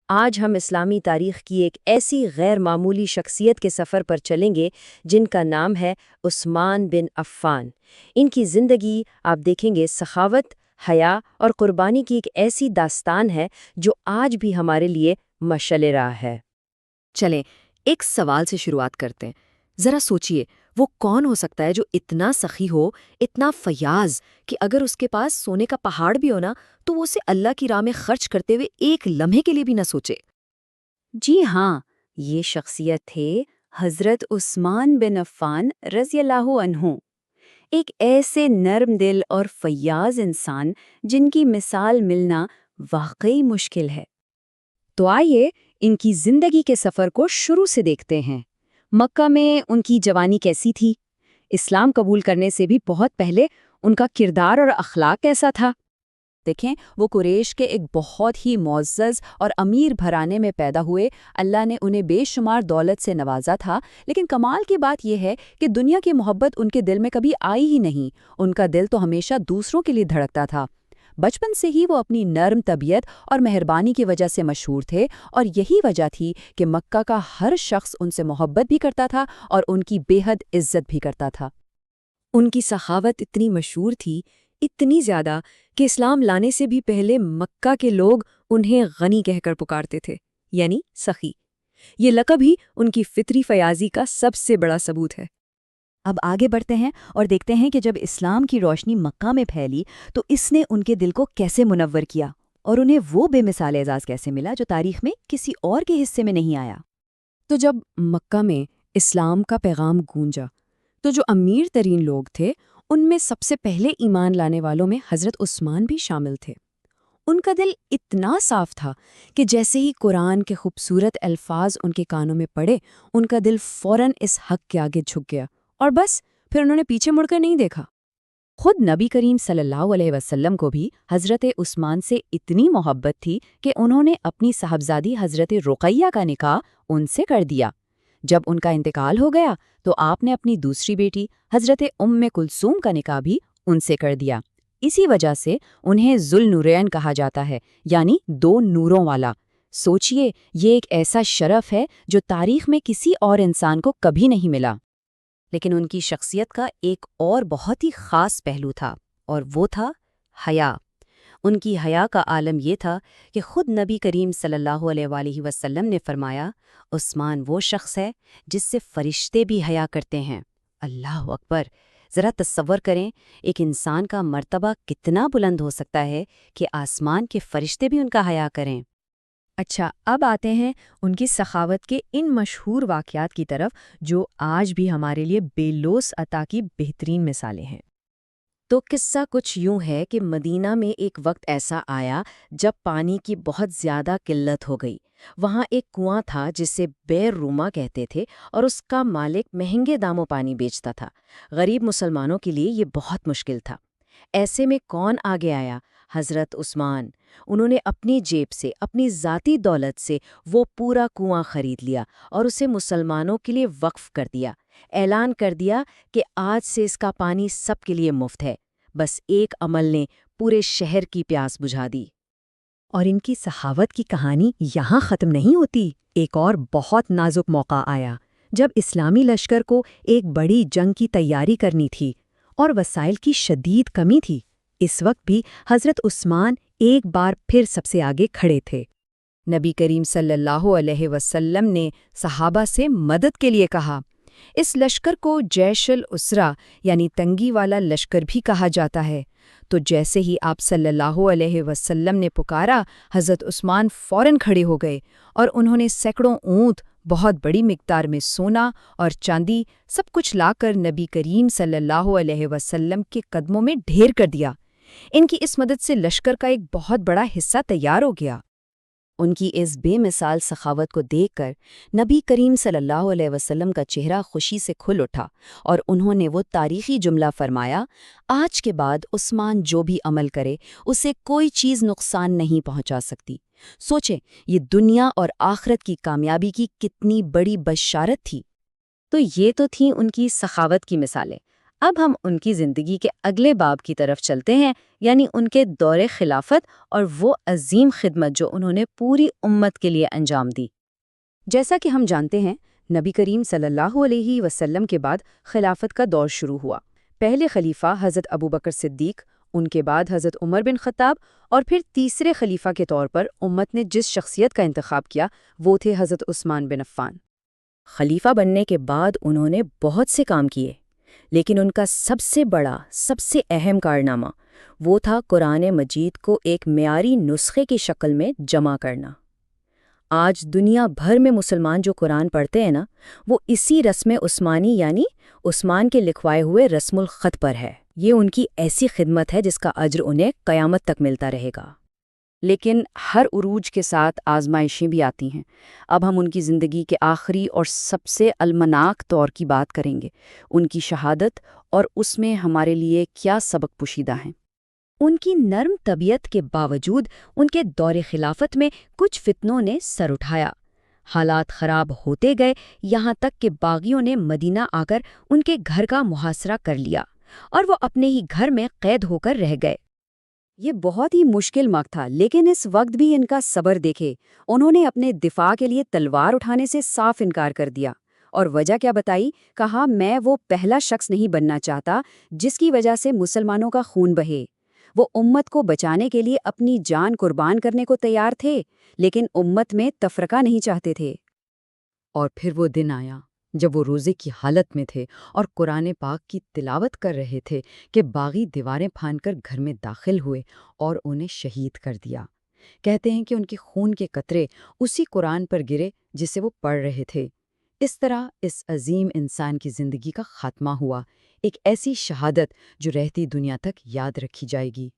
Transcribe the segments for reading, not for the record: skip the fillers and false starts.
آج ہم اسلامی تاریخ کی ایک ایسی غیر معمولی شخصیت کے سفر پر چلیں گے جن کا نام ہے عثمان بن عفان۔ ان کی زندگی آپ دیکھیں گے سخاوت، حیا اور قربانی کی ایک ایسی داستان ہے جو آج بھی ہمارے لیے مشعل راہ ہے۔ چلیں ایک سوال سے شروعات کرتے ہیں۔ ذرا سوچئے وہ کون ہو سکتا ہے جو اتنا سخی ہو، اتنا فیاض کہ اگر اس کے پاس سونے کا پہاڑ بھی ہو نا تو وہ اسے اللہ کی راہ میں خرچ کرتے ہوئے ایک لمحے کے لیے بھی نہ سوچے۔ جی ہاں، یہ شخصیت تھے حضرت عثمان بن عفان رضی اللہ عنہ، ایک ایسے نرم دل اور فیاض انسان جن کی مثال ملنا واقعی مشکل ہے۔ تو آئیے ان کی زندگی کے سفر کو شروع سے دیکھتے ہیں۔ مکہ میں ان کی جوانی کیسی تھی؟ اسلام قبول کرنے سے بھی بہت پہلے ان کا کردار اور اخلاق کیسا تھا؟ دیکھیں، وہ قریش کے ایک بہت ہی معزز اور امیر گھرانے میں پیدا ہوئے۔ اللہ نے انہیں بے شمار دولت سے نوازا تھا، لیکن کمال کی بات یہ ہے کہ دنیا کی محبت ان کے دل میں کبھی آئی ہی نہیں۔ ان کا دل تو ہمیشہ دوسروں کے لیے دھڑکتا تھا۔ بچپن سے ہی وہ اپنی نرم طبیعت اور مہربانی کی وجہ سے مشہور تھے، اور یہی وجہ تھی کہ مکہ کا ہر شخص ان سے محبت بھی کرتا تھا اور ان کی بے حد عزت بھی کرتا تھا۔ ان کی سخاوت اتنی مشہور تھی، اتنی زیادہ کہ اسلام لانے سے بھی پہلے مکہ کے لوگ انہیں غنی کہہ کر پکارتے تھے، یعنی سخی۔ یہ لقب ہی ان کی فطری فیاضی کا سب سے بڑا ثبوت ہے۔ اب آگے بڑھتے ہیں اور دیکھتے ہیں کہ جب اسلام کی روشنی مکہ میں پھیلی تو اس نے ان کے دل کو کیسے منور کیا، اور انہیں وہ بے مثال اعزاز کیسے ملا جو تاریخ میں کسی اور کے حصے میں نہیں آیا۔ تو جب مکہ میں اسلام کا پیغام گونجا تو جو امیر ترین لوگ تھے ان میں سب سے پہلے ایمان لانے والوں میں حضرت عثمان بھی شامل تھے۔ ان کا دل اتنا صاف تھا کہ جیسے ہی قرآن کے خوبصورت الفاظ ان کے کانوں میں پڑے، ان کا دل فوراً اس حق کے آگے جھک گیا، اور بس پھر انہوں نے پیچھے مڑ کر نہیں دیکھا۔ خود نبی کریم صلی اللہ علیہ وسلم کو بھی حضرت عثمان سے اتنی محبت تھی کہ انہوں نے اپنی صاحبزادی حضرت رقیہ کا نکاح ان سے کر دیا۔ جب ان کا انتقال ہو گیا تو آپ نے اپنی دوسری بیٹی حضرت ام کلثوم کا نکاح بھی ان سے کر دیا۔ اسی وجہ سے انہیں ذوالنورین کہا جاتا ہے، یعنی دو نوروں والا۔ سوچئے، یہ ایک ایسا شرف ہے جو تاریخ میں کسی اور انسان کو کبھی نہیں ملا۔ لیکن ان کی شخصیت کا ایک اور بہت ہی خاص پہلو تھا، اور وہ تھا حیا۔ ان کی حیا کا عالم یہ تھا کہ خود نبی کریم صلی اللہ علیہ وآلہ وسلم نے فرمایا، عثمان وہ شخص ہے جس سے فرشتے بھی حیا کرتے ہیں۔ اللہ اکبر! ذرا تصور کریں، ایک انسان کا مرتبہ کتنا بلند ہو سکتا ہے کہ آسمان کے فرشتے بھی ان کا حیا کریں۔ اچھا، اب آتے ہیں ان کی سخاوت کے ان مشہور واقعات کی طرف جو آج بھی ہمارے لیے بے لوث عطا کی بہترین مثالیں ہیں۔ تو قصہ کچھ یوں ہے کہ مدینہ میں ایک وقت ایسا آیا جب پانی کی بہت زیادہ قلت ہو گئی۔ وہاں ایک کنواں تھا جسے بئر روما کہتے تھے، اور اس کا مالک مہنگے داموں پانی بیچتا تھا۔ غریب مسلمانوں کے لیے یہ بہت مشکل تھا۔ ایسے میں کون آگے آیا؟ حضرت عثمان۔ انہوں نے اپنی جیب سے، اپنی ذاتی دولت سے وہ پورا کنواں خرید لیا اور اسے مسلمانوں کے لیے وقف کر دیا۔ اعلان کر دیا کہ آج سے اس کا پانی سب کے لیے مفت ہے۔ بس ایک عمل نے پورے شہر کی پیاس بجھا دی۔ اور ان کی سخاوت کی کہانی یہاں ختم نہیں ہوتی۔ ایک اور بہت نازک موقع آیا جب اسلامی لشکر کو ایک بڑی جنگ کی تیاری کرنی تھی اور وسائل کی شدید کمی تھی۔ اس وقت بھی حضرت عثمان ایک بار پھر سب سے آگے کھڑے تھے۔ نبی کریم صلی اللہ علیہ وسلم نے صحابہ سے مدد کے لیے کہا۔ اس لشکر کو جیش العسرہ یعنی تنگی والا لشکر بھی کہا جاتا ہے۔ تو جیسے ہی آپ صلی اللہ علیہ وسلم نے پکارا، حضرت عثمان فوراً کھڑے ہو گئے، اور انہوں نے سینکڑوں اونٹ، بہت بڑی مقدار میں سونا اور چاندی، سب کچھ لا کر نبی کریم صلی اللہ علیہ وسلم کے قدموں میں ڈھیر کر دیا۔ ان کی اس مدد سے لشکر کا ایک بہت بڑا حصہ تیار ہو گیا۔ ان کی اس بے مثال سخاوت کو دیکھ کر نبی کریم صلی اللہ علیہ وسلم کا چہرہ خوشی سے کھل اٹھا، اور انہوں نے وہ تاریخی جملہ فرمایا، آج کے بعد عثمان جو بھی عمل کرے اسے کوئی چیز نقصان نہیں پہنچا سکتی۔ سوچیں، یہ دنیا اور آخرت کی کامیابی کی کتنی بڑی بشارت تھی۔ تو یہ تو تھیں ان کی سخاوت کی مثالیں۔ اب ہم ان کی زندگی کے اگلے باب کی طرف چلتے ہیں، یعنی ان کے دور خلافت اور وہ عظیم خدمت جو انہوں نے پوری امت کے لیے انجام دی۔ جیسا کہ ہم جانتے ہیں، نبی کریم صلی اللہ علیہ وسلم کے بعد خلافت کا دور شروع ہوا۔ پہلے خلیفہ حضرت ابوبکر صدیق، ان کے بعد حضرت عمر بن خطاب، اور پھر تیسرے خلیفہ کے طور پر امت نے جس شخصیت کا انتخاب کیا وہ تھے حضرت عثمان بن عفان۔ خلیفہ بننے کے بعد انہوں نے بہت سے کام کیے، لیکن ان کا سب سے بڑا، سب سے اہم کارنامہ وہ تھا قرآن مجید کو ایک معیاری نسخے کی شکل میں جمع کرنا۔ آج دنیا بھر میں مسلمان جو قرآن پڑھتے ہیں نا، وہ اسی رسم عثمانی یعنی عثمان کے لکھوائے ہوئے رسم الخط پر ہے۔ یہ ان کی ایسی خدمت ہے جس کا اجر انہیں قیامت تک ملتا رہے گا۔ لیکن ہر عروج کے ساتھ آزمائشیں بھی آتی ہیں۔ اب ہم ان کی زندگی کے آخری اور سب سے المناک دور کی بات کریں گے، ان کی شہادت، اور اس میں ہمارے لیے کیا سبق پوشیدہ ہیں۔ ان کی نرم طبیعت کے باوجود ان کے دور خلافت میں کچھ فتنوں نے سر اٹھایا۔ حالات خراب ہوتے گئے، یہاں تک کہ باغیوں نے مدینہ آ کر ان کے گھر کا محاصرہ کر لیا اور وہ اپنے ہی گھر میں قید ہو کر رہ گئے۔ یہ بہت ہی مشکل وقت تھا، لیکن اس وقت بھی ان کا صبر دیکھے۔ انہوں نے اپنے دفاع کے لیے تلوار اٹھانے سے صاف انکار کر دیا، اور وجہ کیا بتائی؟ کہا، میں وہ پہلا شخص نہیں بننا چاہتا جس کی وجہ سے مسلمانوں کا خون بہے۔ وہ امت کو بچانے کے لیے اپنی جان قربان کرنے کو تیار تھے، لیکن امت میں تفرقہ نہیں چاہتے تھے۔ اور پھر وہ دن آیا جب وہ روزے کی حالت میں تھے اور قرآن پاک کی تلاوت کر رہے تھے کہ باغی دیواریں پھاند کر گھر میں داخل ہوئے اور انہیں شہید کر دیا۔ کہتے ہیں کہ ان کے خون کے قطرے اسی قرآن پر گرے جسے وہ پڑھ رہے تھے۔ اس طرح اس عظیم انسان کی زندگی کا خاتمہ ہوا، ایک ایسی شہادت جو رہتی دنیا تک یاد رکھی جائے گی۔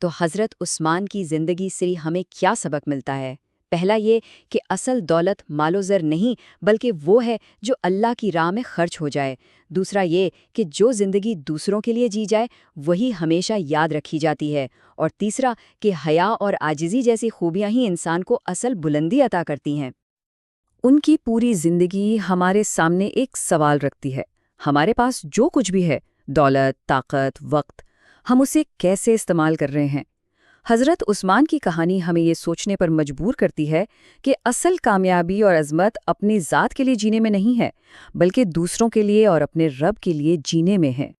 تو حضرت عثمان کی زندگی سے ہمیں کیا سبق ملتا ہے؟ پہلا یہ کہ اصل دولت مال و زر نہیں، بلکہ وہ ہے جو اللہ کی راہ میں خرچ ہو جائے۔ دوسرا یہ کہ جو زندگی دوسروں کے لیے جی جائے وہی ہمیشہ یاد رکھی جاتی ہے۔ اور تیسرا کہ حیا اور عاجزی جیسی خوبیاں ہی انسان کو اصل بلندی عطا کرتی ہیں۔ ان کی پوری زندگی ہمارے سامنے ایک سوال رکھتی ہے، ہمارے پاس جو کچھ بھی ہے، دولت، طاقت، وقت، ہم اسے کیسے استعمال کر رہے ہیں؟ حضرت عثمان کی کہانی ہمیں یہ سوچنے پر مجبور کرتی ہے کہ اصل کامیابی اور عظمت اپنی ذات کے لیے جینے میں نہیں ہے، بلکہ دوسروں کے لیے اور اپنے رب کے لیے جینے میں ہے۔